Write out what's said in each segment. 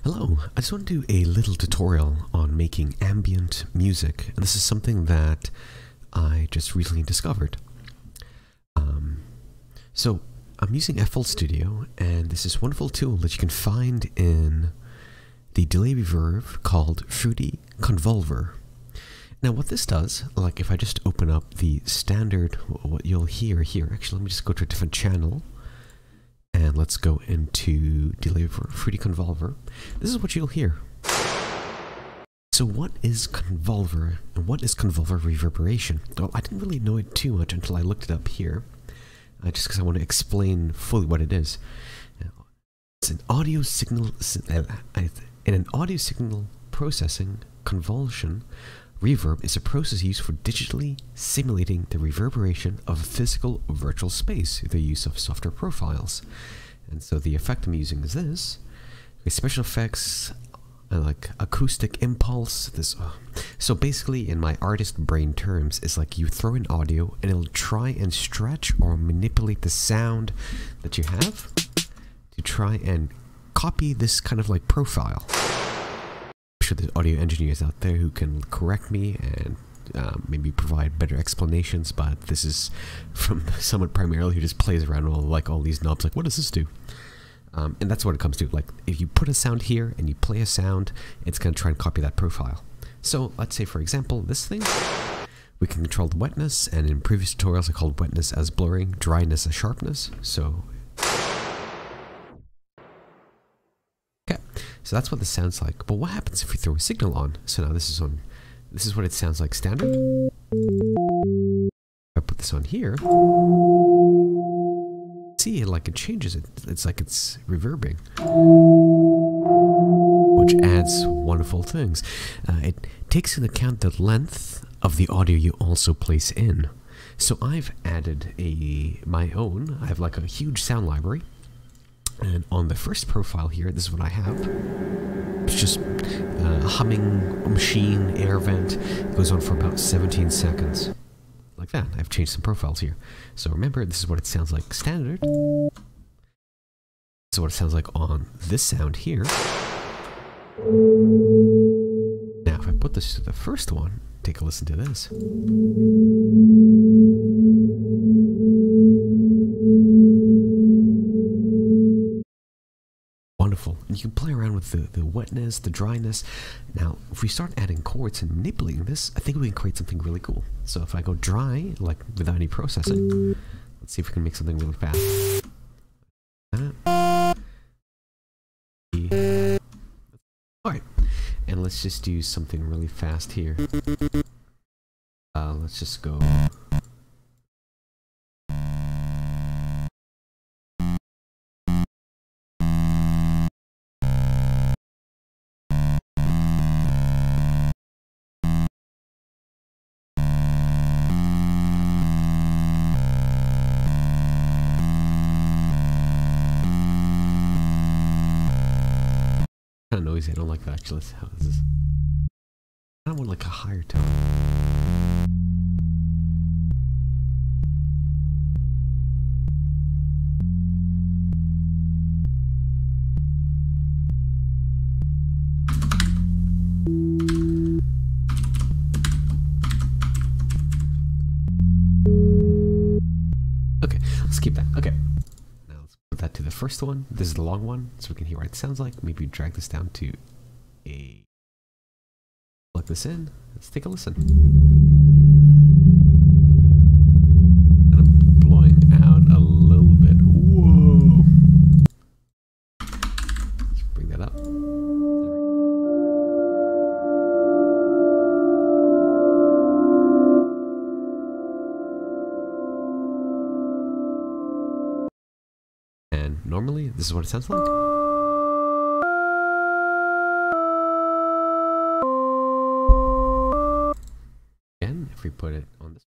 Hello, I just want to do a little tutorial on making ambient music, and this is something that I just recently discovered. So I'm using FL Studio, and this is a wonderful tool that you can find in the delay reverb called Fruity Convolver. Now what this does, like if I just open up the standard, what you'll hear here, actually let me just go to a different channel. And let's go into delay for Fruity Convolver. This is what you'll hear. So what is Convolver, and what is Convolver reverberation? Well, I didn't really know it too much until I looked it up here, just because I want to explain fully what it is. It's an audio signal, in an audio signal processing, convolution reverb is a process used for digitally simulating the reverberation of a physical virtual space through the use of software profiles. And so the effect I'm using is this. With special effects like Acoustic Impulse. So basically in my artist brain terms, it's like you throw in audio and it'll try and stretch or manipulate the sound that you have to try and copy this kind of like profile. I'm sure there's audio engineers out there who can correct me and maybe provide better explanations, but this is from someone primarily who just plays around with all these knobs, like what does this do? And that's what it comes to. Like if you put a sound here and you play a sound, it's going to try and copy that profile. So let's say for example this thing, we can control the wetness, and in previous tutorials I called wetness as blurring, dryness as sharpness. So So that's what this sounds like. But what happens if we throw a signal on? So now this is on. This is what it sounds like standard. If I put this on here, see, like it changes it. It's like it's reverbing, which adds wonderful things. It takes into account the length of the audio you also place in. So I've added my own. I have like a huge sound library. And on the first profile here, this is what I have. It's just a humming machine air vent. It goes on for about 17 seconds. Like that. I've changed some profiles here. So remember, this is what it sounds like standard. This is what it sounds like on this sound here. Now, if I put this to the first one, take a listen to this. Wonderful. And you can play around with the wetness, the dryness. Now, if we start adding chords and manipulating this, I think we can create something really cool. So if I go dry, like without any processing, let's see if we can make something really fast. Alright, and let's just do something really fast here. Let's just go... kind of noisy. I don't like that actually. How is this? I want like a higher tone. Okay, let's keep that. Okay. That to the first one. This is the long one, so we can hear what it sounds like. Maybe drag this down to a... Plug this in. Let's take a listen. And I'm blowing out a little bit. Whoa! Let's bring that up. Normally, this is what it sounds like. Again, if we put it on this.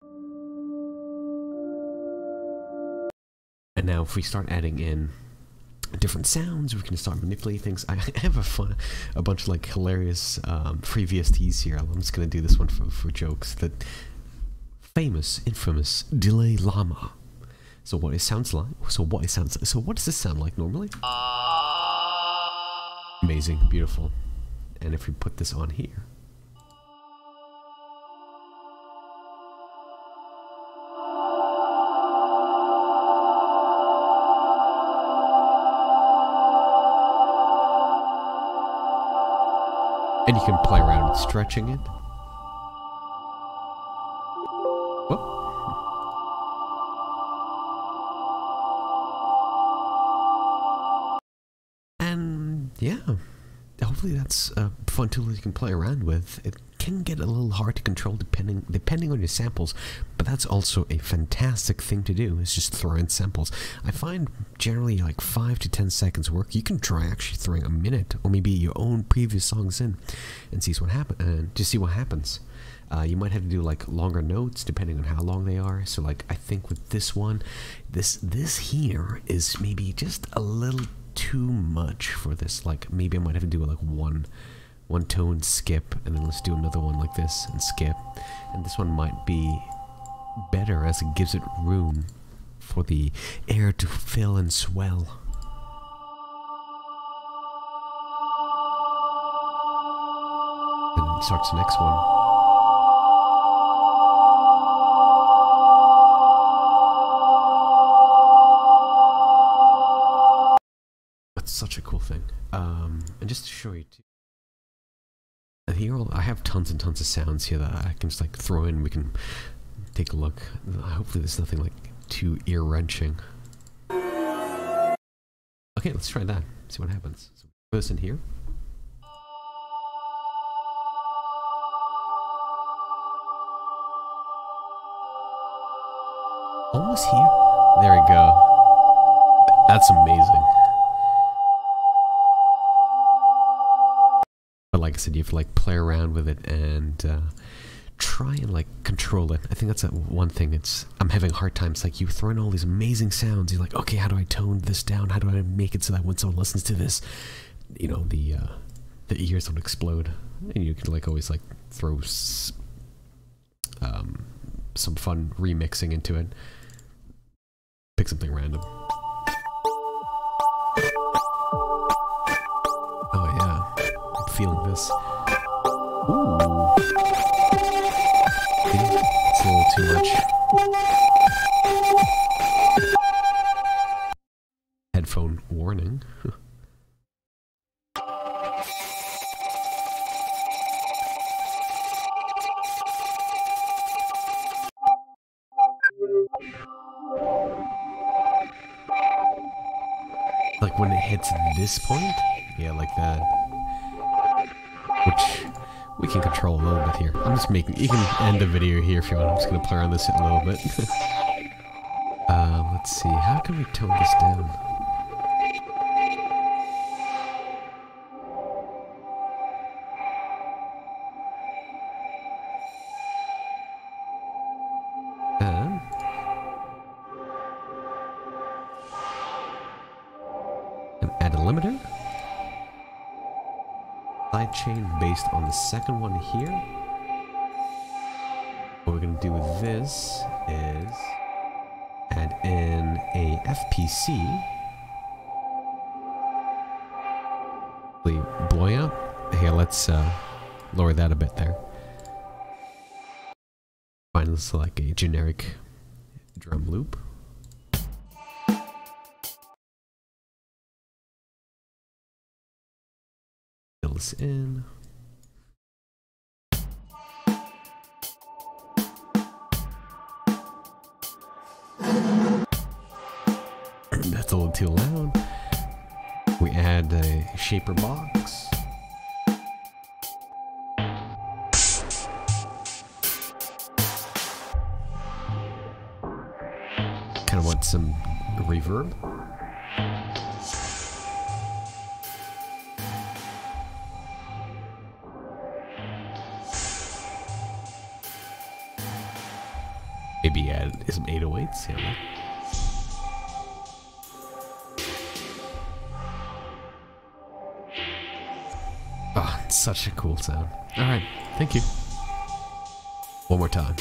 And now if we start adding in different sounds, we can start manipulating things. I have a bunch of like hilarious free VSTs here. I'm just going to do this one for jokes. The famous, infamous delay llama. So what it sounds like. So what does this sound like normally? Amazing, beautiful. And if we put this on here, and you can play around with stretching it. Whoop. And yeah, hopefully that's a fun tool that you can play around with. It can get a little hard to control depending on your samples, but that's also a fantastic thing to do, is just throw in samples. I find generally like 5 to 10 seconds work. You can try actually throwing a minute or maybe your own previous songs in and see what happens. You might have to do like longer notes depending on how long they are. So like I think with this one, this here is maybe just a little too much for this. Like maybe I might have to do like one tone skip, and then let's do another one like this and skip. And this one might be better as it gives it room for the air to fill and swell. And it starts the next one. That's such a cool thing. And just to show you too, here I have tons and tons of sounds here that I can just like throw in. We can take a look. Hopefully there's nothing like too ear-wrenching. Okay, let's try that. See what happens. So put this in here. Almost here. There we go. That's amazing. But like I said, you have to like play around with it and try and like control it. I think that's one thing. I'm having a hard time. It's like you throw in all these amazing sounds. You're like, okay, how do I tone this down? How do I make it so that when someone listens to this, you know, the ears don't explode? And you can like always like throw some fun remixing into it. Pick something random. Oh yeah. Feeling this. Ooh. It's a little too much. Headphone warning. Like when it hits this point? Yeah, like that. Which we can control a little bit here. I'm just making, you can end the video here if you want. I'm just going to play around this a little bit. Let's see, how can we tone this down? And add a limiter. Sidechain based on the second one here. What we're going to do with this is add in a FPC. Blowing out. Here, let's lower that a bit there. Find this like a generic drum loop. Fill this in. That's a little too loud. We add a shaper box. Kind of want some reverb. Maybe add some 808s. Yeah. Oh, it's such a cool sound. Alright, thank you. One more time.